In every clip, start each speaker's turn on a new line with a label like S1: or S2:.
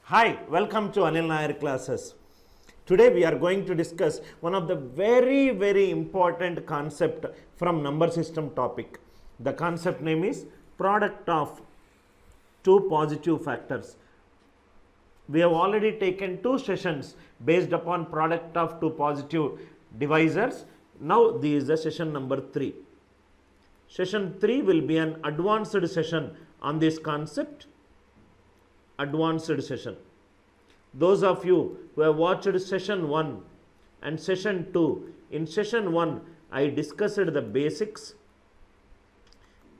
S1: Hi, welcome to Anil Nair classes. Today we are going to discuss one of the very important concept from number system topic. The concept name is product of two positive factors. We have already taken two sessions based upon product of two positive divisors. Now this is the session number 3. Session 3 will be an advanced session on this concept. Advanced session. Those of you who have watched session 1 and session 2, in session 1 I discussed the basics,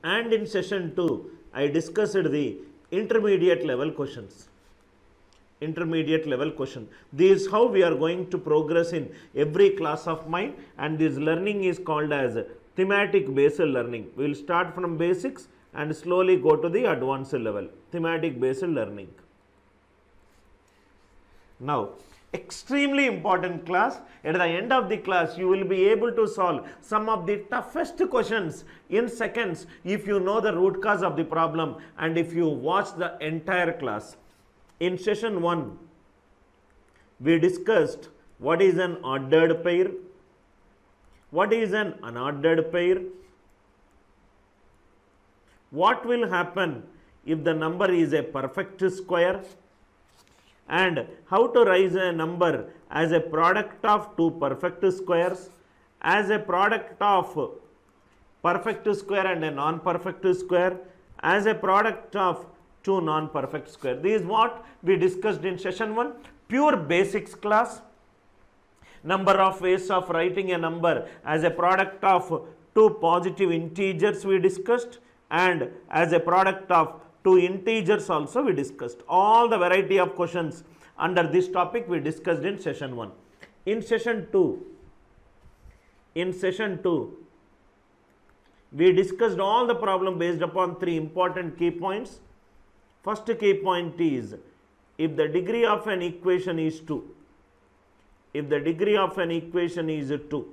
S1: and in session 2 I discussed the intermediate level questions. Intermediate level question. This is how we are going to progress in every class of mine, and this learning is called as thematic based learning. We will start from basics and slowly go to the advanced level, thematic based learning. Now, extremely important class. At the end of the class, you will be able to solve some of the toughest questions in seconds if you know the root cause of the problem and if you watch the entire class. In session 1, we discussed what is an ordered pair, what is an unordered pair, what will happen if the number is a perfect square, and how to raise a number as a product of two perfect squares, as a product of perfect square and a non-perfect square, as a product of two non-perfect square. This is what we discussed in session 1, pure basics class. Number of ways of writing a number as a product of two positive integers we discussed, and as a product of two integers also we discussed. All the variety of questions under this topic we discussed in session 1. In session 2, we discussed all the problem based upon 3 important key points. First key point is, if the degree of an equation is 2, if the degree of an equation is 2,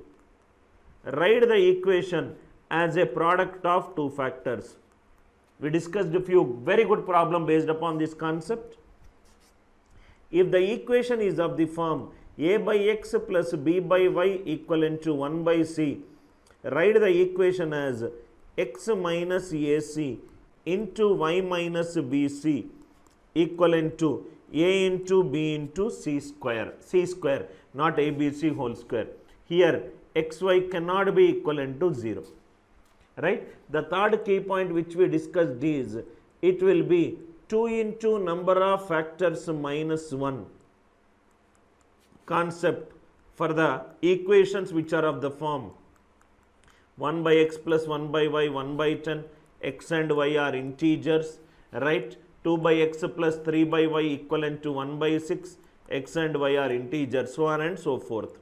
S1: write the equation as a product of two factors. We discussed a few very good problems based upon this concept. If the equation is of the form a by x plus b by y equivalent to 1 by c, write the equation as x minus ac into y minus bc equivalent to a into b into c square, not abc whole square. Here xy cannot be equivalent to 0. Right? The third key point which we discussed is, it will be 2 into number of factors minus 1 concept for the equations which are of the form 1 by x plus 1 by y 1 by 10, x and y are integers, right? 2 by x plus 3 by y equivalent to 1 by 6, x and y are integers, so on and so forth.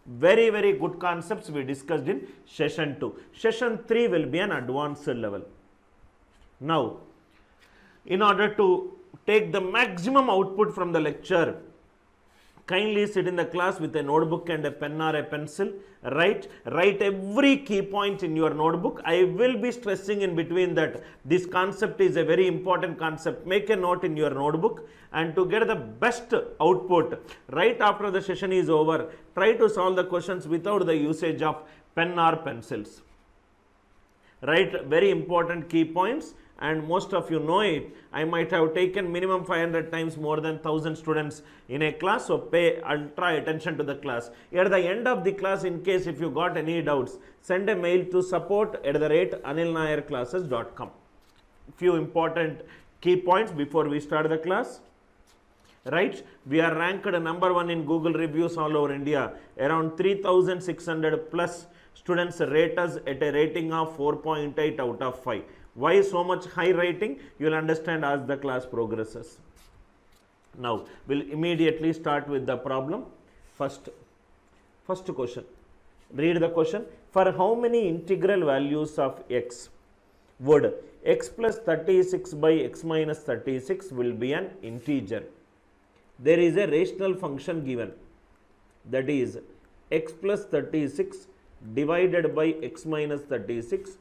S1: Very good concepts we discussed in session 2. Session 3 will be an advanced level. Now, in order to take the maximum output from the lecture, kindly sit in the class with a notebook and a pen or a pencil. Write every key point in your notebook. I will be stressing in between that this concept is a very important concept. Make a note in your notebook, and to get the best output right after the session is over, try to solve the questions without the usage of pen or pencils. Write very important key points, and most of you know it. I might have taken minimum 500 times more than 1000 students in a class, so pay ultra attention to the class. At the end of the class, in case if you got any doubts, send a mail to support@anilnairclasses.com. Few important key points before we start the class. Right? We are ranked number 1 in Google reviews all over India. Around 3600 plus students rate us at a rating of 4.8 out of 5. Why so much high rating? You will understand as the class progresses. Now, we will immediately start with the problem. First question. Read the question. For how many integral values of x would x plus 36 by x minus 36 will be an integer? There is a rational function given, that is x plus 36 divided by x minus 36.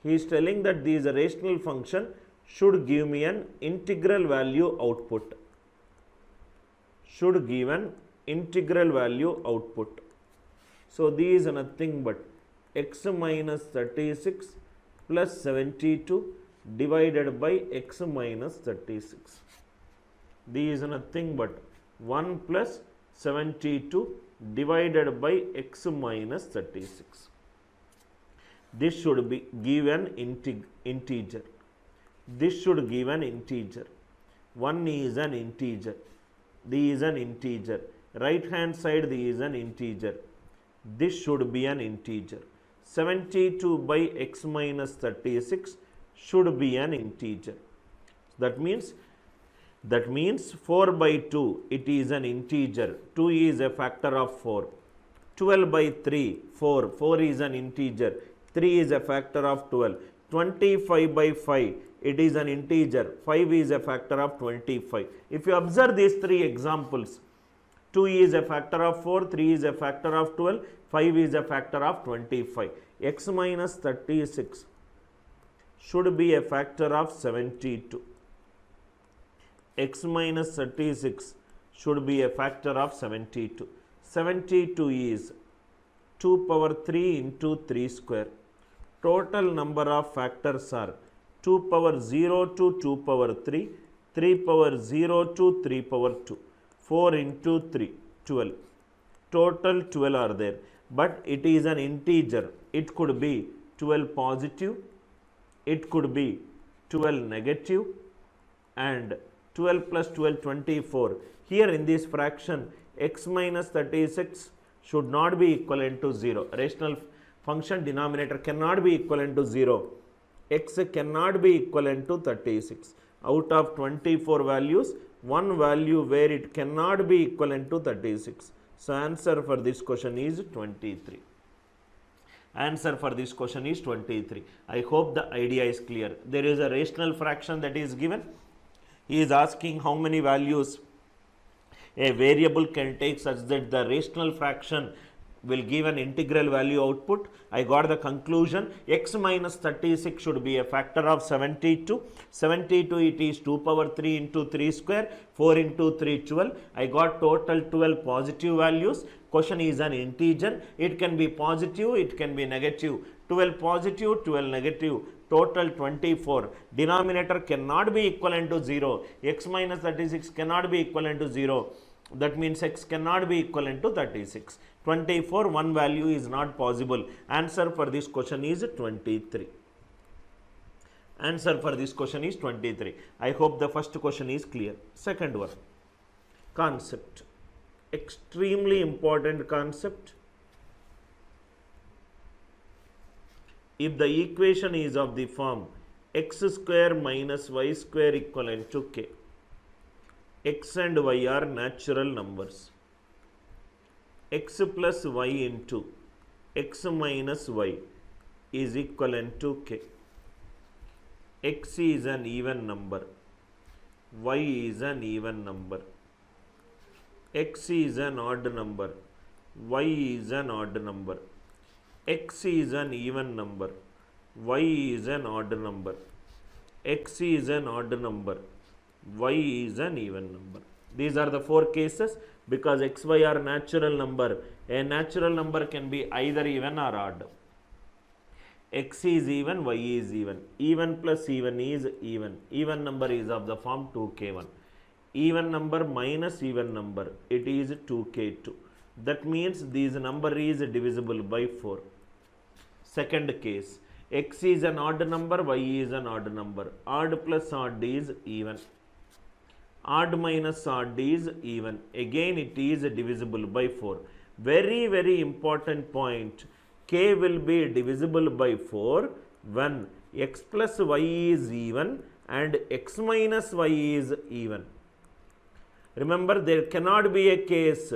S1: He is telling that this rational function should give me an integral value output. should give an integral value output. So these are nothing but x minus 36 plus 72 divided by x minus 36. These are nothing but 1 plus 72 divided by x minus 36. This should be give an integer. This should give an integer. 1 is an integer. This is an integer. Right hand side, this is an integer. This should be an integer. 72 by x minus 36 should be an integer. That means 4 by 2, it is an integer. 2 is a factor of 4. 12 by 3, 4. 4 is an integer. 3 is a factor of 12. 25 by 5, it is an integer. 5 is a factor of 25. If you observe these three examples, 2 is a factor of 4, 3 is a factor of 12, 5 is a factor of 25. X minus 36 should be a factor of 72. X minus 36 should be a factor of 72. 72 is 2 power 3 into 3 square. Total number of factors are 2 power 0 to 2 power 3, 3 power 0 to 3 power 2. 4 into 3, 12. Total 12 are there, but it is an integer. It could be 12 positive, it could be 12 negative, and 12 plus 12, 24. Here in this fraction, x minus 36 should not be equivalent to 0. Rational function denominator cannot be equivalent to 0. X cannot be equivalent to 36. Out of 24 values, one value where it cannot be equivalent to 36. So answer for this question is 23. Answer for this question is 23. I hope the idea is clear. There is a rational fraction that is given. He is asking how many values a variable can take such that the rational fraction will give an integral value output. I got the conclusion. X minus 36 should be a factor of 72. 72, it is 2 power 3 into 3 square, 4 into 3, 12. I got total 12 positive values. Question is an integer. It can be positive, it can be negative. 12 positive, 12 negative. Total 24. Denominator cannot be equivalent to 0. X minus 36 cannot be equivalent to 0. That means x cannot be equivalent to 36. 24, one value is not possible. Answer for this question is 23. Answer for this question is 23. I hope the first question is clear. Second one, concept. Extremely important concept. If the equation is of the form x square minus y square equivalent to k, x and y are natural numbers. X plus y into x minus y is equivalent to k. X is an even number, y is an even number. X is an odd number, y is an odd number. X is an even number, y is an odd number. X is an odd number, y is an even number. These are the four cases. Because x, y are natural number, a natural number can be either even or odd. X is even, y is even. Even plus even is even. Even number is of the form 2k1. Even number minus even number, it is 2k2. That means this number is divisible by 4. Second case, x is an odd number, y is an odd number. Odd plus odd is even. Odd minus odd is even. Again it is divisible by 4. Very, very important point. K will be divisible by 4 when x plus y is even and x minus y is even. Remember, there cannot be a case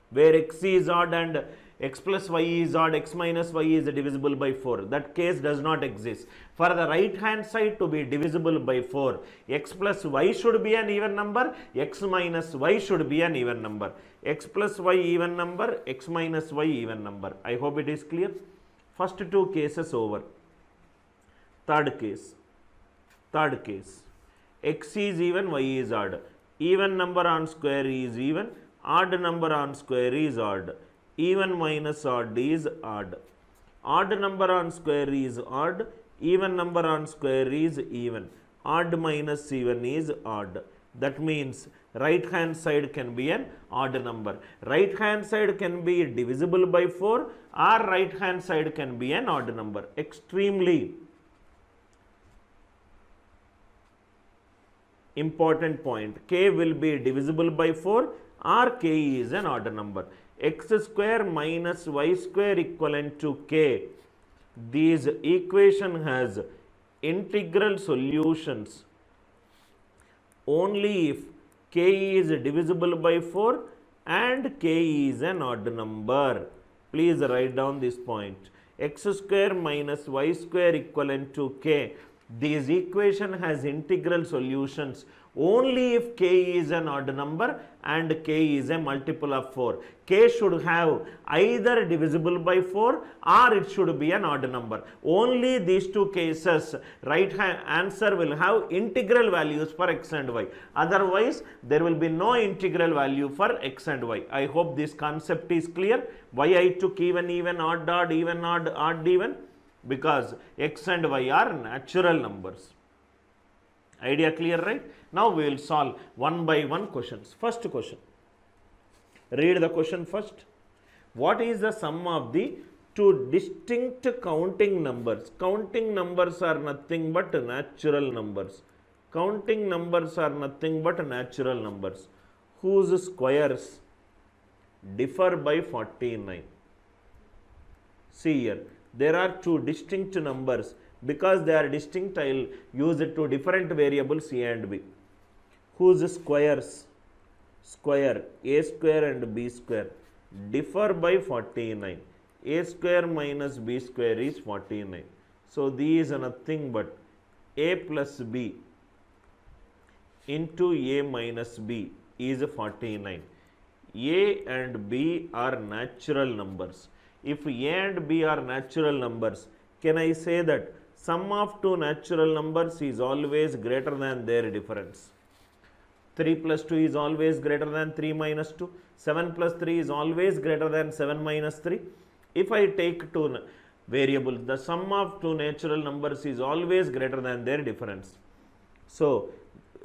S1: where x is odd and x plus y is odd, x minus y is divisible by 4. That case does not exist. For the right hand side to be divisible by 4, x plus y should be an even number, x minus y should be an even number. X plus y even number, x minus y even number. I hope it is clear. First two cases over. Third case. X is even, y is odd. Even number on square is even, odd number on square is odd. Even minus odd is odd. Odd number on square is odd, even number on square is even. Odd minus even is odd. That means right hand side can be an odd number. Right hand side can be divisible by 4 or right hand side can be an odd number. Extremely important point. K will be divisible by 4 or K is an odd number. X square minus y square equivalent to K. This equation has integral solutions only if K is divisible by 4 and K is an odd number. Please write down this point. X square minus y square equivalent to K. This equation has integral solutions only if K is an odd number and K is a multiple of 4. K should have either divisible by 4 or it should be an odd number. Only these two cases, right hand answer will have integral values for x and y. Otherwise, there will be no integral value for x and y. I hope this concept is clear. Why I took even, even, odd, odd, even, odd, odd, even? Because x and y are natural numbers. Idea clear, right? Now we will solve one by one questions. First question. Read the question first. What is the sum of the two distinct counting numbers? Counting numbers are nothing but natural numbers. Counting numbers are nothing but natural numbers whose squares differ by 49. See here, there are two distinct numbers. Because they are distinct, I will use it to different variables a and b, whose squares, square a square and b square differ by 49. A square minus b square is 49. So, these are nothing but a plus b into a minus b is 49. A and b are natural numbers. If a and b are natural numbers, can I say that sum of two natural numbers is always greater than their difference? 3 plus 2 is always greater than 3 minus 2. 7 plus 3 is always greater than 7 minus 3. If I take two variables, the sum of two natural numbers is always greater than their difference. So,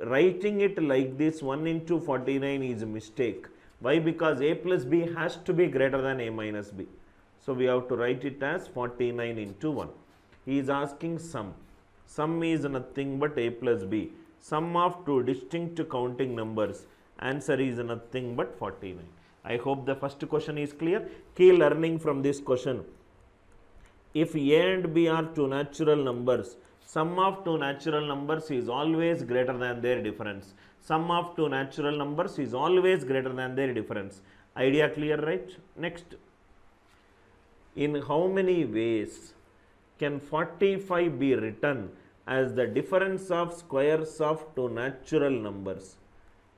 S1: writing it like this 1 into 49 is a mistake. Why? Because a plus b has to be greater than a minus b. So, we have to write it as 49 into 1. He is asking sum. Sum is nothing but a plus b. Sum of two distinct counting numbers. Answer is nothing but 49. I hope the first question is clear. Key learning from this question. If a and b are two natural numbers, sum of two natural numbers is always greater than their difference. Sum of two natural numbers is always greater than their difference. Idea clear, right? Next. In how many ways can 45 be written as the difference of squares of two natural numbers?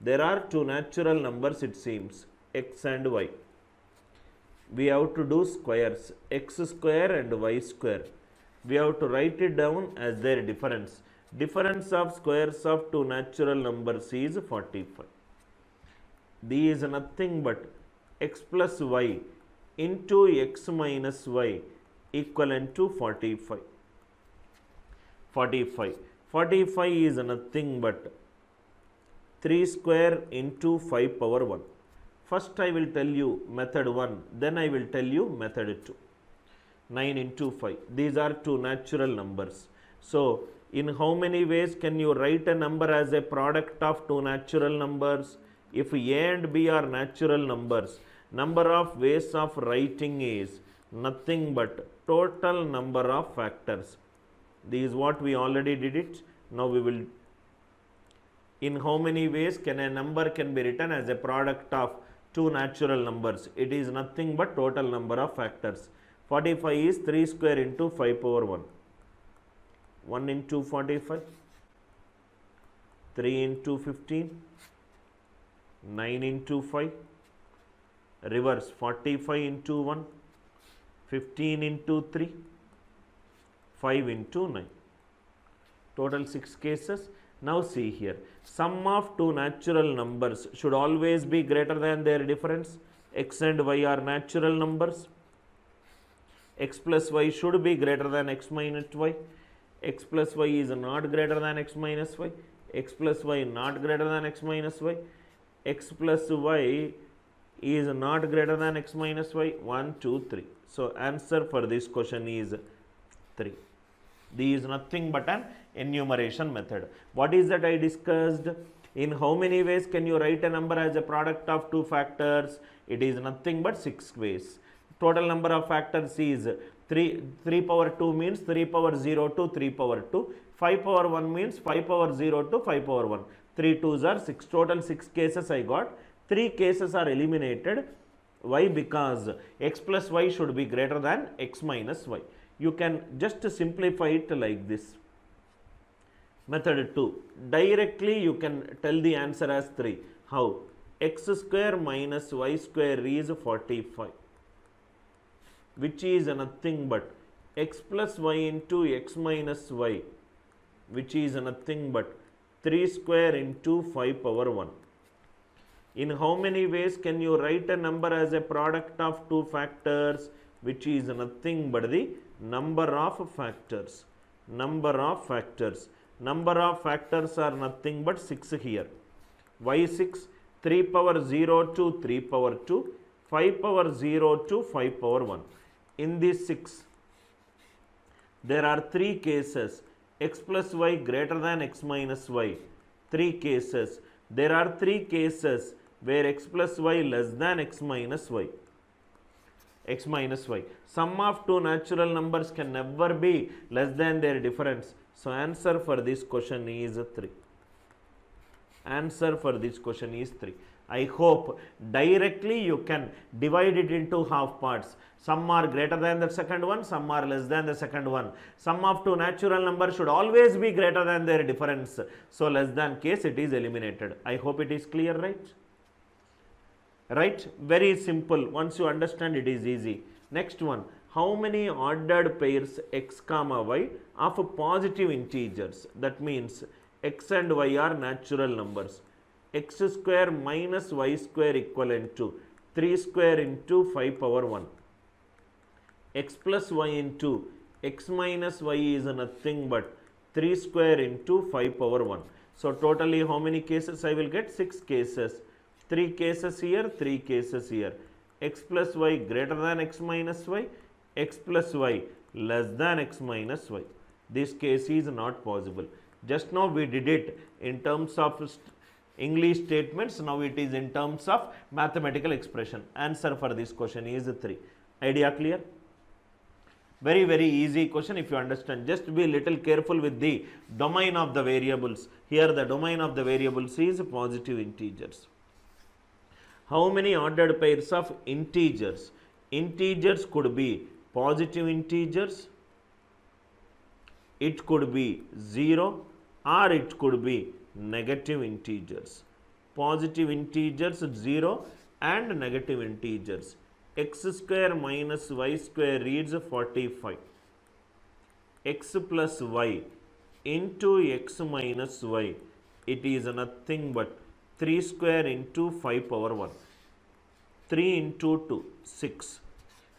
S1: There are two natural numbers, it seems, x and y. We have to do squares, x square and y square. We have to write it down as their difference. Difference of squares of two natural numbers is 45. This is nothing but x plus y into x minus y equivalent to 45. 45 is nothing but 3 square into 5 power 1. First I will tell you method 1, then I will tell you method 2. 9 into 5. These are two natural numbers. So, in how many ways can you write a number as a product of two natural numbers? If a and b are natural numbers, number of ways of writing is nothing but total number of factors. This is what we already did it. Now we will, in how many ways can a number can be written as a product of two natural numbers? It is nothing but total number of factors. 45 is 3 square into 5 power 1. 1 into 45, 3 into 15, 9 into 5, reverse 45 into 1, 15 into 3, 5 into 9. Total 6 cases. Now see here, sum of two natural numbers should always be greater than their difference. X and y are natural numbers. X plus y should be greater than x minus y. X plus y is not greater than x minus y. X plus y not greater than x minus y. X plus y is not greater than x minus y. 1, 2, 3. So answer for this question is 3. This is nothing but an enumeration method. What is that I discussed? In how many ways can you write a number as a product of two factors? It is nothing but 6 ways. Total number of factors is 3 power 2 means 3 power 0 to 3 power 2. 5 power 1 means 5 power 0 to 5 power 1. 3 2s are 6. Total 6 cases I got. 3 cases are eliminated. Why? Because x plus y should be greater than x minus y. You can just simplify it like this. Method 2. Directly you can tell the answer as 3. How? X square minus y square is 45, which is nothing but x plus y into x minus y, which is nothing but 3 square into 5 power 1. In how many ways can you write a number as a product of two factors, which is nothing but the number of factors. Number of factors. Number of factors are nothing but 6 here. Why 6? 3 power 0 to 3 power 2, 5 power 0 to 5 power 1. In this 6, there are 3 cases. X plus y greater than x minus y. 3 cases. There are 3 cases where x plus y less than x minus y. X minus y. Sum of two natural numbers can never be less than their difference. So answer for this question is 3. Answer for this question is 3. I hope directly you can divide it into half parts. Some are greater than the second one, some are less than the second one. Sum of two natural numbers should always be greater than their difference. So less than case it is eliminated. I hope it is clear, right? Right? Very simple. Once you understand, it is easy. Next one. How many ordered pairs x comma y of positive integers? That means x and y are natural numbers. X square minus y square equivalent to 3 square into 5 power 1. X plus y into x minus y is nothing but 3 square into 5 power 1. So totally how many cases I will get? 6 cases. 3 cases here, 3 cases here. X plus y greater than x minus y, x plus y less than x minus y. This case is not possible. Just now we did it in terms of English statements. Now it is in terms of mathematical expression. Answer for this question is 3. Idea clear? Very, very easy question if you understand. Just be little careful with the domain of the variables. Here the domain of the variables is positive integers. How many ordered pairs of integers? Integers could be positive integers, it could be 0, or it could be negative integers. Positive integers 0 and negative integers. X square minus y square is 45. X plus y into x minus y, it is nothing but 3 square into 5 power 1. 3 into 2, 6.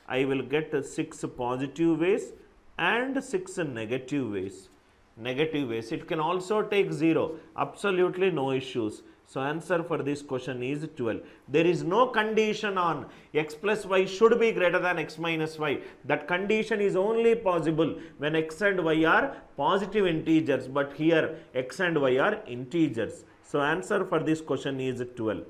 S1: I will get 6 positive ways and 6 negative ways. Negative ways. It can also take 0. Absolutely no issues. So answer for this question is 12. There is no condition on x plus y should be greater than x minus y. That condition is only possible when x and y are positive integers. But here x and y are integers. So answer for this question is 12.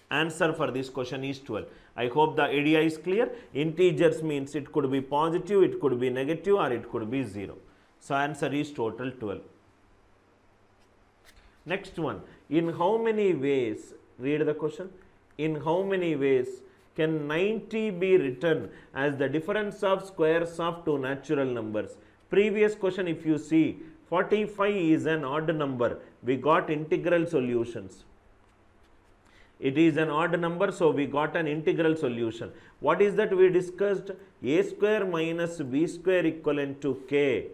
S1: Answer for this question is 12. I hope the idea is clear. Integers means it could be positive, it could be negative, or it could be 0. So answer is total 12. Next one. In how many ways, read the question. In how many ways can 90 be written as the difference of squares of two natural numbers? Previous question, if you see, 45 is an odd number. We got integral solutions. It is an odd number, so we got an integral solution. What is that we discussed? A square minus b square equivalent to k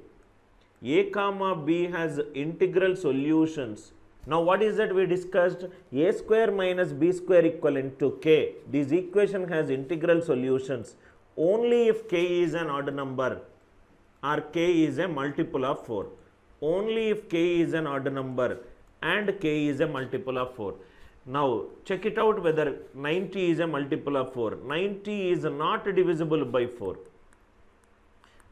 S1: A comma B has integral solutions. Now what is that we discussed? A square minus B square equivalent to K. This equation has integral solutions only if K is an odd number or K is a multiple of 4. Only if K is an odd number and K is a multiple of 4. Now check it out whether 90 is a multiple of 4. 90 is not divisible by 4.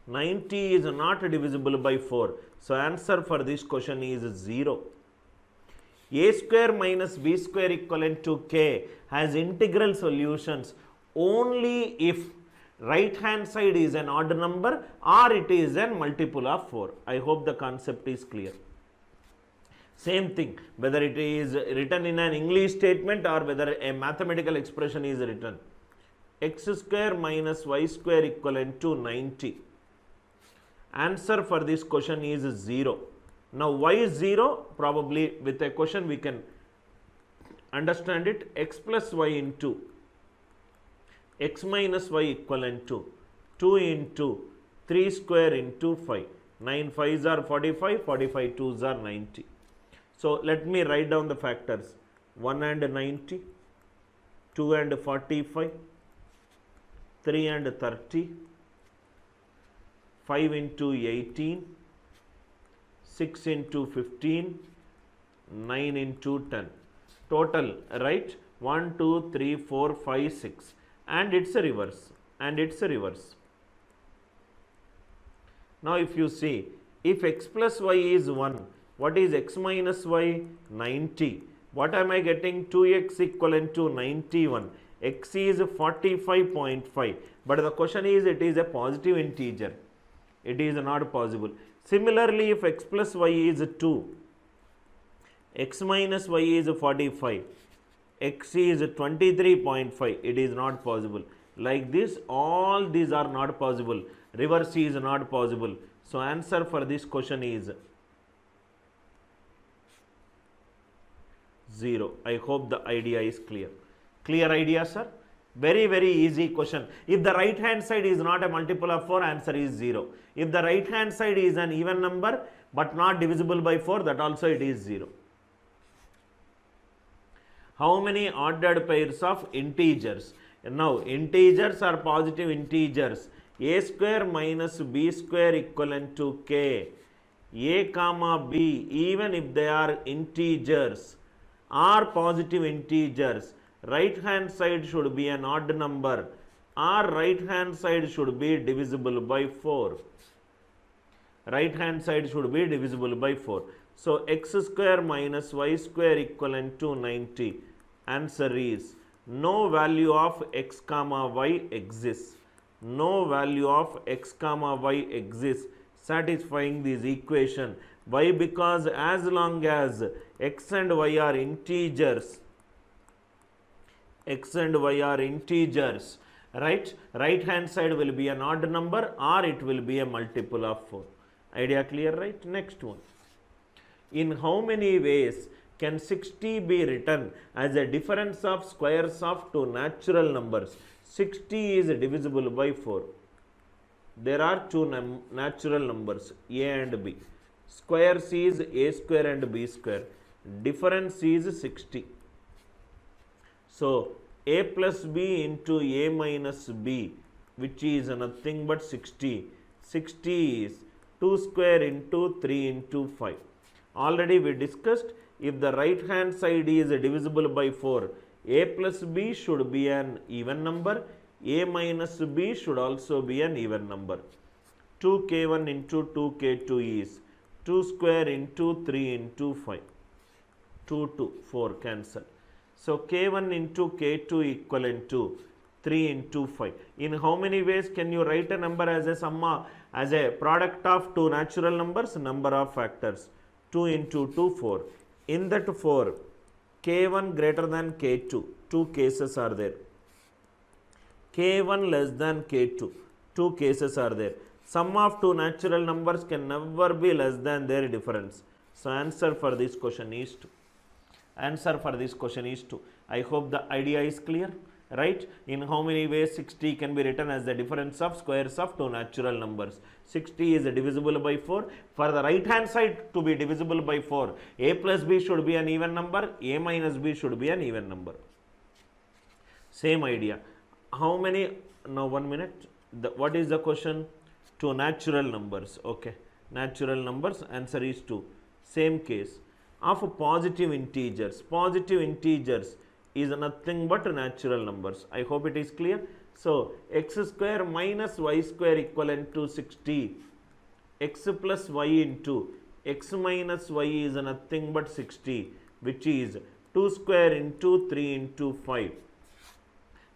S1: 90 is not divisible by 4. So answer for this question is 0. A square minus B square equivalent to K has integral solutions only if right hand side is an odd number or it is a multiple of 4. I hope the concept is clear. Same thing, whether it is written in an English statement or whether a mathematical expression is written. X square minus Y square equivalent to 90. Answer for this question is 0. Now why is 0? Probably with a question we can understand it. X plus y into x minus y equivalent to 2 into 3 square into 5. 9 5s are 45, 45 2s are 90. So let me write down the factors. 1 and 90, 2 and 45, 3 and 30, 5 into 18, 6 into 15, 9 into 10. Total, right? 1, 2, 3, 4, 5, 6. And it's a reverse. And it's a reverse. Now if you see, if x plus y is 1, what is x minus y? 90. What am I getting? 2x equivalent to 91. X is 45.5. But the question is, it is a positive integer. It is not possible. Similarly, if x plus y is 2, x minus y is 45, x is 23.5, it is not possible. Like this, all these are not possible. Reverse is not possible. So answer for this question is 0. I hope the idea is clear. Clear idea, sir? Very, very easy question. If the right hand side is not a multiple of 4, answer is 0. If the right hand side is an even number but not divisible by 4, that also it is 0. How many ordered pairs of integers? Now integers are positive integers. A square minus B square equivalent to K. A comma B, even if they are integers, are positive integers. Right hand side should be an odd number or right hand side should be divisible by 4. Right hand side should be divisible by 4. So x square minus y square equivalent to 90. Answer is no value of x comma y exists. No value of x comma y exists satisfying this equation. Why? Because as long as x and y are integers, x and y are integers, right? Right hand side will be an odd number or it will be a multiple of 4. Idea clear, right? Next one. In how many ways can 60 be written as a difference of squares of two natural numbers? 60 is divisible by 4. There are two natural numbers, a and b. Squares is a square and b square. Difference is 60. So a plus b into a minus b, which is nothing but 60. 60 is 2 square into 3 into 5. Already we discussed, if the right hand side is divisible by 4, a plus b should be an even number, a minus b should also be an even number. 2k1 into 2k2 is 2 square into 3 into 5. 2, 4 cancel. So k1 into k2 equivalent to 3 into 5. In how many ways can you write a number as a sum, as a product of two natural numbers? Number of factors. 2 into 2, 4. In that 4, k1 greater than k2. Two cases are there. k1 less than k2. Two cases are there. Sum of two natural numbers can never be less than their difference. So answer for this question is 2. Answer for this question is 2. I hope the idea is clear. right? In how many ways 60 can be written as the difference of squares of two natural numbers? 60 is divisible by 4. For the right hand side to be divisible by 4, a plus b should be an even number, a minus b should be an even number. Same idea. How many, now 1 minute, what is the question? Two natural numbers, okay. Natural numbers, answer is 2. Same case of positive integers. Positive integers is nothing but natural numbers. I hope it is clear. So, x square minus y square equivalent to 60. X plus y into x minus y is nothing but 60, which is 2 square into 3 into 5.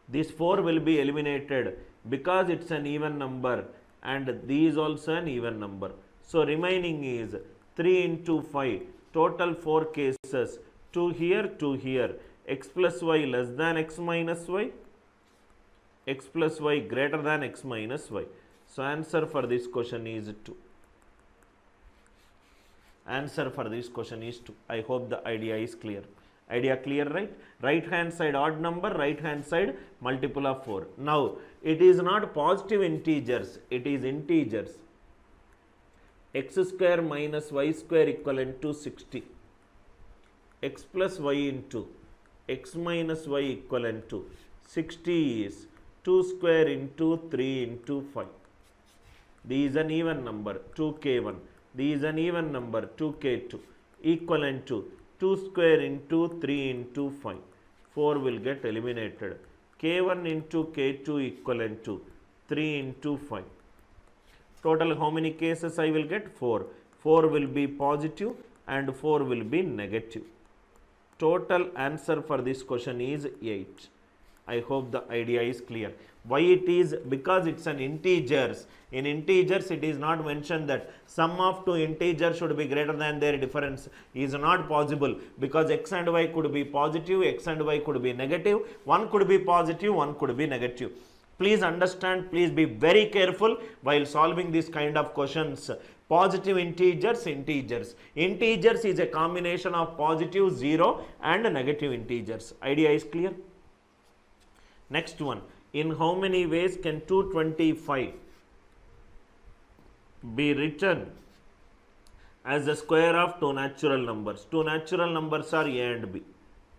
S1: This 4 will be eliminated because it's an even number and these also an even number. So, remaining is 3 into 5, total 4 cases, 2 here, 2 here, x plus y less than x minus y, x plus y greater than x minus y. So, answer for this question is 2. Answer for this question is 2. I hope the idea is clear. Idea clear, right? Right hand side odd number, right hand side multiple of 4. Now, it is not positive integers, it is integers. X square minus y square equivalent to 60. X plus y into x minus y equivalent to 60 is 2 square into 3 into 5. This is an even number, 2k1. This is an even number, 2k2, equivalent to 2 square into 3 into 5. 4 will get eliminated. k1 into k2 equivalent to 3 into 5. Total how many cases I will get? 4. 4 will be positive and 4 will be negative. Total answer for this question is 8. I hope the idea is clear. Why it is? Because it's an integers. In integers it is not mentioned that sum of two integers should be greater than their difference. Is not possible because x and y could be positive, x and y could be negative, one could be positive, one could be negative. Please understand, please be very careful while solving this kind of questions. Positive integers, integers. Integers is a combination of positive 0 and negative integers. Idea is clear? Next one. In how many ways can 225 be written as the square of two natural numbers? Two natural numbers are a and b.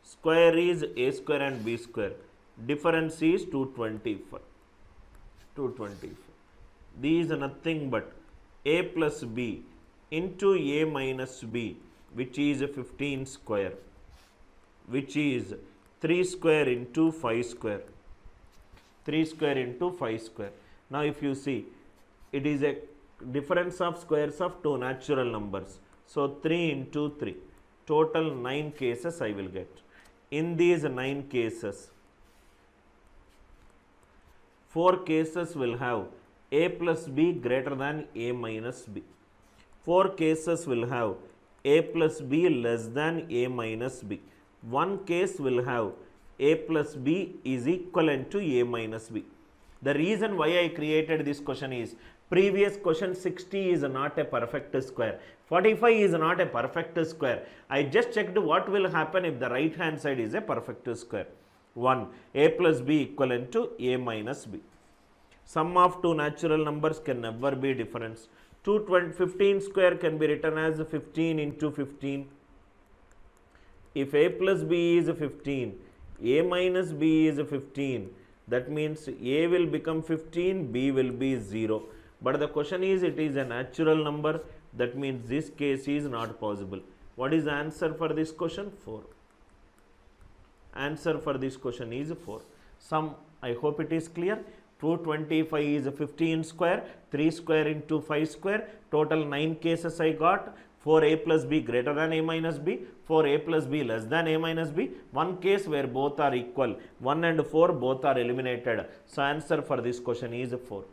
S1: Square is a square and b square. Difference is 225. 225. These are nothing but a plus b into a minus b, which is 15 square, which is 3 square into 5 square. 3 square into 5 square. Now, if you see, it is a difference of squares of two natural numbers. So, 3 into 3. Total 9 cases I will get. In these 9 cases, 4 cases will have a plus b greater than a minus b. 4 cases will have a plus b less than a minus b. 1 case will have a plus b is equivalent to a minus b. The reason why I created this question is, previous question 60 is not a perfect square, 45 is not a perfect square. I just checked what will happen if the right hand side is a perfect square. 1. A plus b equivalent to a minus b. Sum of two natural numbers can never be difference. 15 square can be written as 15 into 15. If a plus b is 15, a minus b is 15, that means a will become 15, b will be 0. But the question is, it is a natural number, that means this case is not possible. What is the answer for this question? 4. Answer for this question is 4. I hope it is clear. 225 is 15 square, 3 square into 5 square, total 9 cases I got. 4a plus b greater than a minus b, 4a plus b less than a minus b, one case where both are equal, 1 and 4 both are eliminated. So, answer for this question is 4.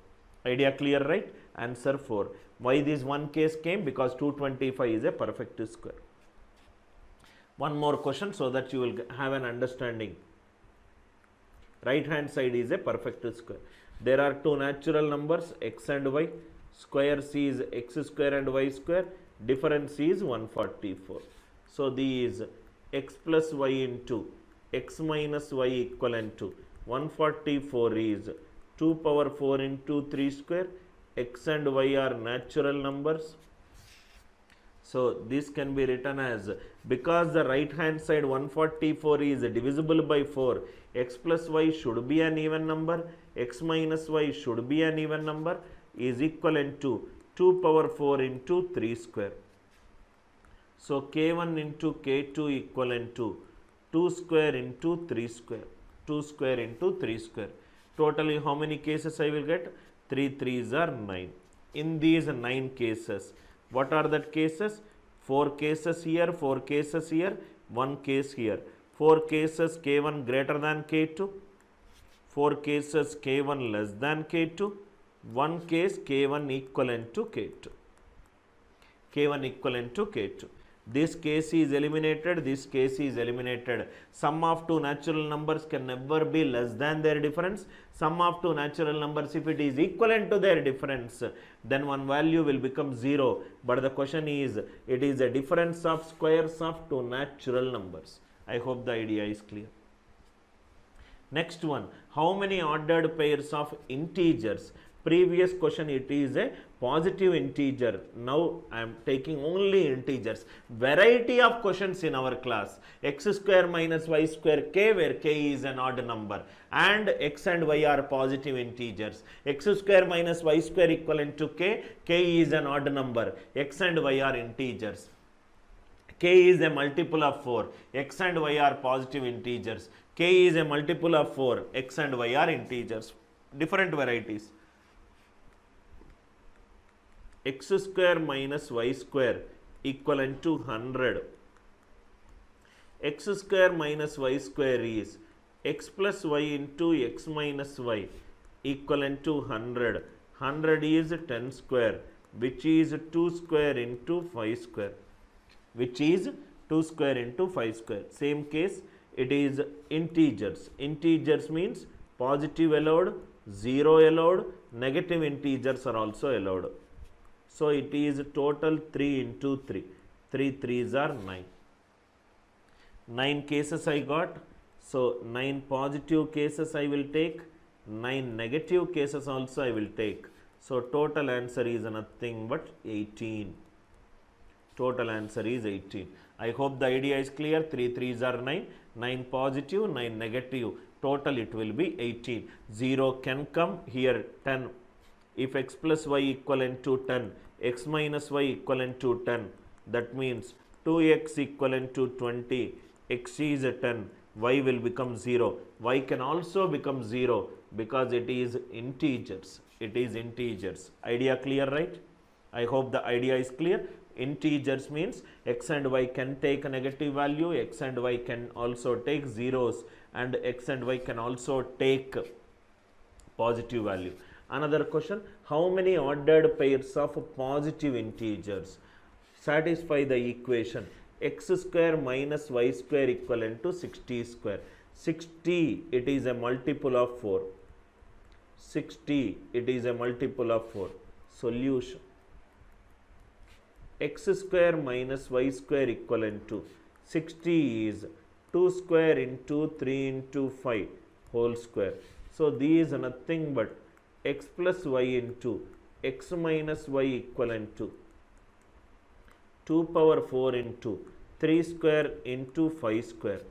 S1: Idea clear, right? Answer 4. Why this one case came? Because 225 is a perfect square. One more question so that you will have an understanding. Right hand side is a perfect square. There are two natural numbers x and y. Squares is x square and y square. Difference is 144. So, these x plus y into x minus y equivalent to 144 is 2 power 4 into 3 square. X and y are natural numbers. So this can be written as, because the right hand side 144 is divisible by 4, x plus y should be an even number, x minus y should be an even number, is equivalent to 2 power 4 into 3 square. So k1 into k2 equivalent to 2 square into 3 square, 2 square into 3 square. Totally how many cases I will get? 3 3s are 9. In these 9 cases, what are the cases? 4 cases here, 4 cases here, 1 case here. 4 cases k1 greater than k2, 4 cases k1 less than k2, 1 case k1 equivalent to k2. k1 equivalent to k2. This case is eliminated, this case is eliminated. Sum of two natural numbers can never be less than their difference. Sum of two natural numbers, if it is equivalent to their difference, then one value will become 0. But the question is, it is a difference of squares of two natural numbers. I hope the idea is clear. Next one, how many ordered pairs of integers? Previous question, it is a positive integer. Now I am taking only integers. Variety of questions in our class. X square minus y square k, where k is an odd number, and x and y are positive integers. X square minus y square equivalent to k, k is an odd number, x and y are integers. K is a multiple of 4, x and y are positive integers. K is a multiple of 4, x and y are integers. Different varieties. X square minus y square equivalent to 100. X square minus y square is x plus y into x minus y equivalent to 100. 100 is 10 square, which is 2 square into 5 square, which is 2 square into 5 square. Same case, it is integers. Integers means positive allowed, 0 allowed, negative integers are also allowed. So it is total 3 into 3. 3 3s are 9. 9 cases I got. So 9 positive cases I will take. 9 negative cases also I will take. So total answer is nothing but 18. Total answer is 18. I hope the idea is clear. 3 3s are 9. 9 positive, 9 negative. Total it will be 18. 0 can come here, 10. If x plus y equivalent to 10, x minus y equivalent to 10, that means 2x equivalent to 20, x is 10, y will become 0. Y can also become 0 because it is integers. It is integers. Idea clear, right? I hope the idea is clear. Integers means x and y can take a negative value, x and y can also take zeros, and x and y can also take positive value. Another question, how many ordered pairs of positive integers satisfy the equation x square minus y square equivalent to 60 square? 60, it is a multiple of 4. 60, it is a multiple of 4. Solution, x square minus y square equivalent to 60 is 2 square into 3 into 5 whole square. So these are nothing but x plus y into x minus y equivalent to 2 power 4 into 3 square into 5 square.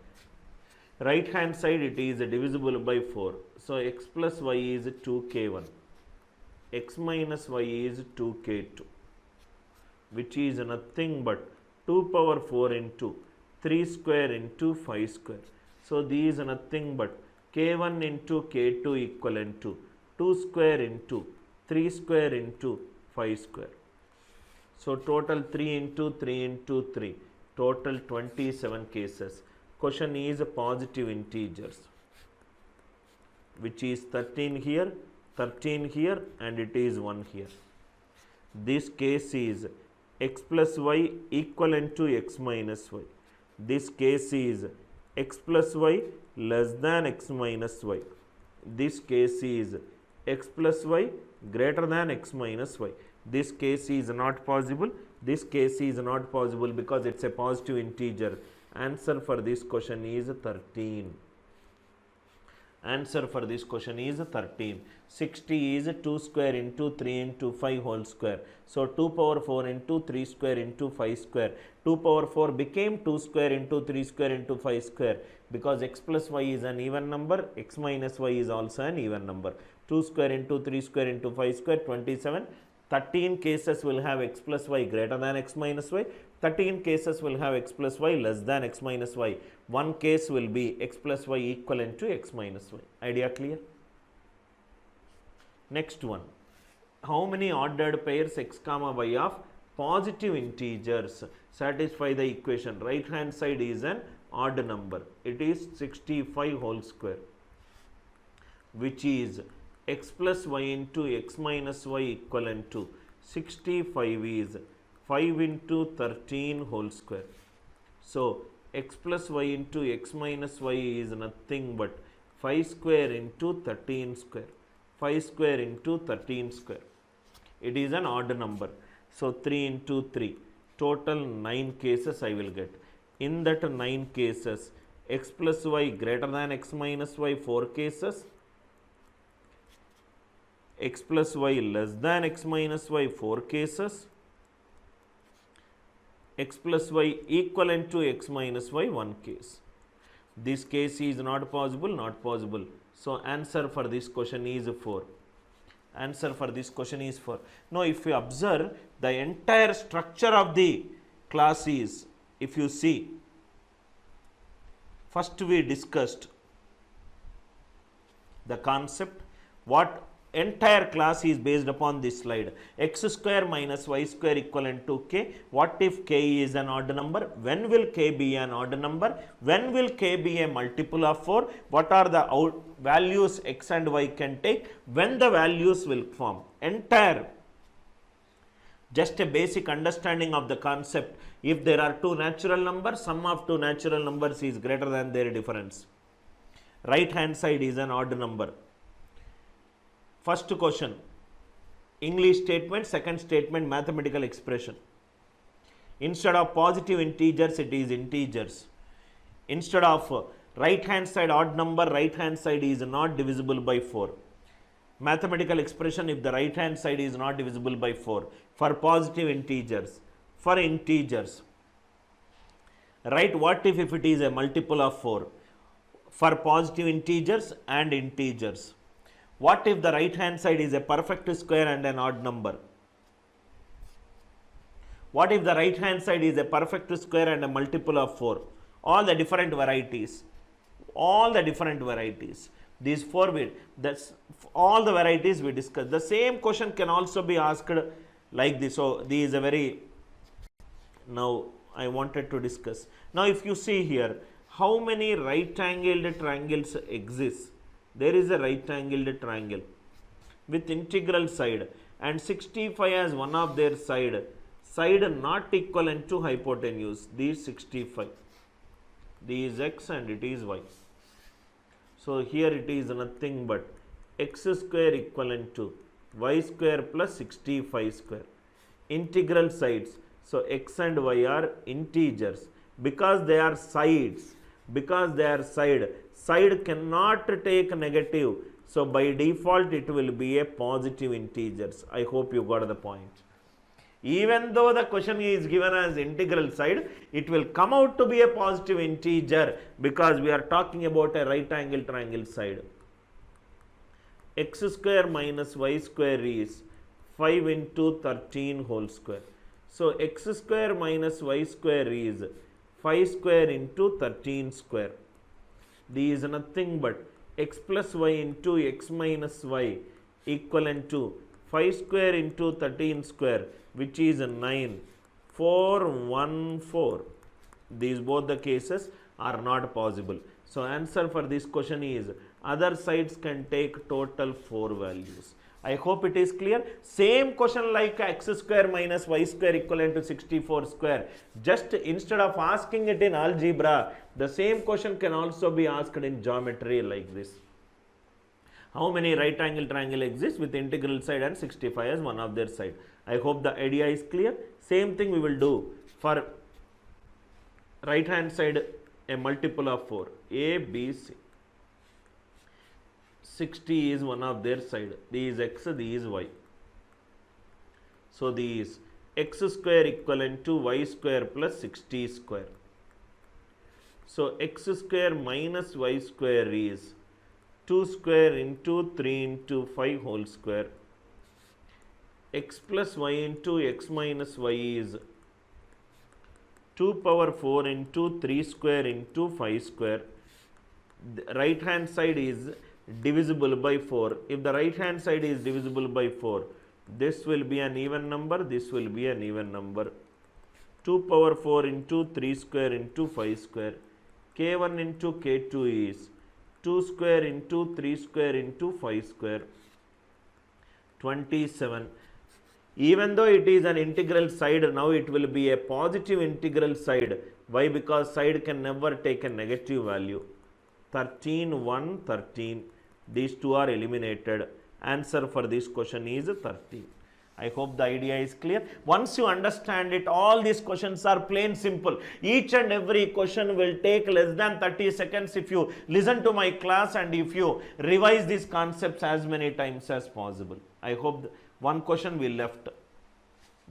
S1: Right hand side it is divisible by 4. So x plus y is 2k1. X minus y is 2k2, which is nothing but 2 power 4 into 3 square into 5 square. So these are nothing but k1 into k2 equivalent to 2 square into 3 square into 5 square. So total 3 into 3 into 3, total 27 cases. Question is positive integers, which is 13 here, 13 here, and it is 1 here. This case is x plus y equivalent to x minus y. This case is x plus y less than x minus y. This case is x plus y greater than x minus y. This case is not possible. This case is not possible because it's a positive integer. Answer for this question is 13. Answer for this question is 13. 60 is 2 square into 3 into 5 whole square. So 2 power 4 into 3 square into 5 square. 2 power 4 became 2 square into 3 square into 5 square. Because x plus y is an even number, x minus y is also an even number. 2 square into 3 square into 5 square, 27. 13 cases will have x plus y greater than x minus y. 13 cases will have x plus y less than x minus y. One case will be x plus y equivalent to x minus y. Idea clear? Next one. How many ordered pairs x comma y of positive integers satisfy the equation? Right hand side is an odd number. It is 65 whole square, which is x plus y into x minus y equivalent to 65 is 5 into 13 whole square. So x plus y into x minus y is nothing but 5 square into 13 square. 5 square into 13 square. It is an odd number. So 3 into 3. Total 9 cases I will get. In that 9 cases, x plus y greater than x minus y 4 cases. X plus y less than x minus y 4 cases, x plus y equivalent to x minus y 1 case. This case is not possible. So answer for this question is 4. Answer for this question is 4. Now if you observe the entire structure of the class is, if you see, first we discussed the concept, what entire class is based upon this slide. X square minus y square equivalent to k. What if k is an odd number? When will k be an odd number? When will k be a multiple of 4? What are the values x and y can take? When the values will form? Entire, just a basic understanding of the concept. If there are two natural numbers, sum of two natural numbers is greater than their difference. Right hand side is an odd number. First question, English statement, second statement, mathematical expression. Instead of positive integers, it is integers. Instead of right hand side odd number, right hand side is not divisible by 4. Mathematical expression, if the right hand side is not divisible by 4. For positive integers, for integers, right, what if it is a multiple of 4? For positive integers and integers. What if the right hand side is a perfect square and an odd number? What if the right hand side is a perfect square and a multiple of 4? All the different varieties. These 4 that's all the varieties we discussed. The same question can also be asked like this. So this is a very, now I wanted to discuss. Now if you see here, how many right-angled triangles exist? There is a right-angled triangle with integral side and 65 as one of their side not equivalent to hypotenuse. These 65. This is x and it is y. So here it is nothing but x square equivalent to y square plus 65 square. Integral sides. So x and y are integers. Because they are sides. Side cannot take negative. So by default it will be a positive integers. I hope you got the point. Even though the question is given as integral side, it will come out to be a positive integer because we are talking about a right angle triangle side. X square minus y square is 5 into 13 whole square. So x square minus y square is 5 square into 13 square. This is nothing but x plus y into x minus y equivalent to 5 square into 13 square, which is 9. 4, 1, 4. These both the cases are not possible. So answer for this question is other sides can take total 4 values. I hope it is clear. Same question like x square minus y square equivalent to 64 square. Just instead of asking it in algebra, the same question can also be asked in geometry like this. How many right angle triangle exists with integral side and 65 as one of their side? I hope the idea is clear. Same thing we will do for right hand side, a multiple of 4, A, B, C. 60 is one of their side. This is x, this is y. So this is x square equivalent to y square plus 60 square. So x square minus y square is 2 square into 3 into 5 whole square. X plus y into x minus y is 2 power 4 into 3 square into 5 square. The right hand side is divisible by 4. If the right hand side is divisible by 4, this will be an even number, this will be an even number. 2 power 4 into 3 square into 5 square. K1 into K2 is 2 square into 3 square into 5 square. 27. Even though it is an integral side, now it will be a positive integral side. Why? Because side can never take a negative value. 13, 1, 13. These two are eliminated. Answer for this question is 13. I hope the idea is clear. Once you understand it, all these questions are plain simple. Each and every question will take less than 30 seconds if you listen to my class and if you revise these concepts as many times as possible. I hope one question we left.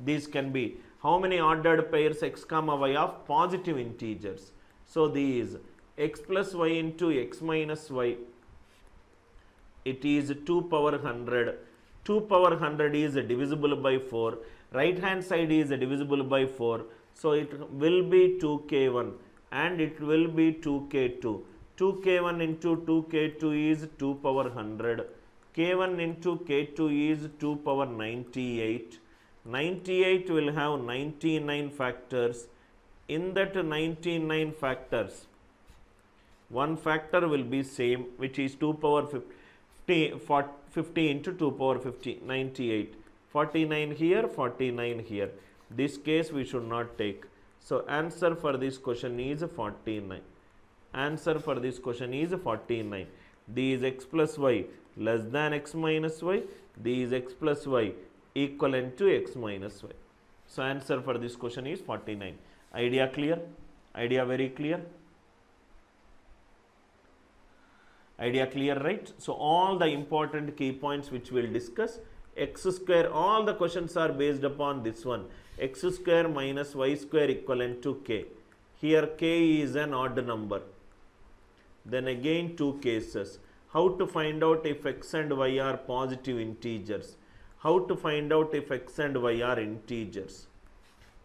S1: These can be how many ordered pairs x comma y of positive integers. So these x plus y into x minus y, it is 2 power 100. 2 power 100 is divisible by 4. Right hand side is divisible by 4. So it will be 2k1 and it will be 2k2. 2k1 into 2k2 is 2 power 100. K1 into K2 is 2 power 98. 98 will have 99 factors. In that 99 factors, one factor will be same, which is 2 power 50 into 2 power 50, 98. 49 here, 49 here. This case we should not take. So answer for this question is 49. Answer for this question is 49. These x plus y less than x minus y. These x plus y equivalent to x minus y. So answer for this question is 49. Idea clear? Idea very clear? Idea clear, right? So all the important key points which we'll discuss, x square, all the questions are based upon this one. X square minus y square equivalent to k. Here k is an odd number. Then again two cases. How to find out if x and y are positive integers. How to find out if x and y are integers.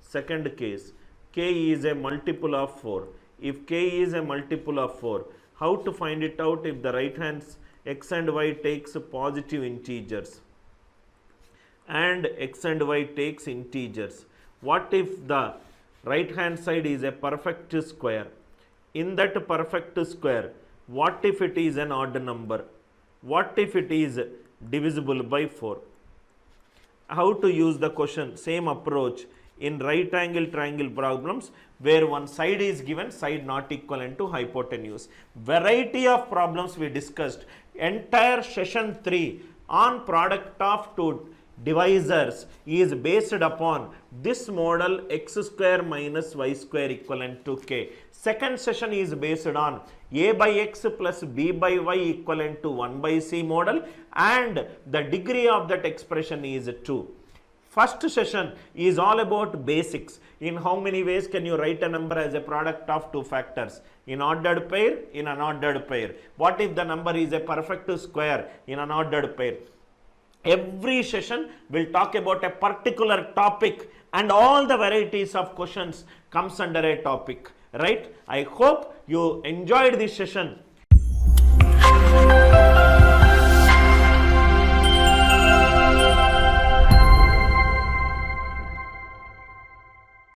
S1: Second case, k is a multiple of 4. If k is a multiple of 4, how to find it out if the right hand x and y takes positive integers and x and y takes integers. What if the right hand side is a perfect square? In that perfect square, what if it is an odd number? What if it is divisible by 4? How to use the question? Same approach in right angle triangle problems where one side is given, side not equivalent to hypotenuse. Variety of problems we discussed. Entire session 3 on product of two divisors is based upon this model x square minus y square equivalent to k. Second session is based on a by x plus b by y equivalent to 1 by c model and the degree of that expression is 2. First session is all about basics. In how many ways can you write a number as a product of two factors? In ordered pair, in unordered pair. What if the number is a perfect square in an ordered pair? Every session will talk about a particular topic and all the varieties of questions comes under a topic, right? I hope you enjoyed this session.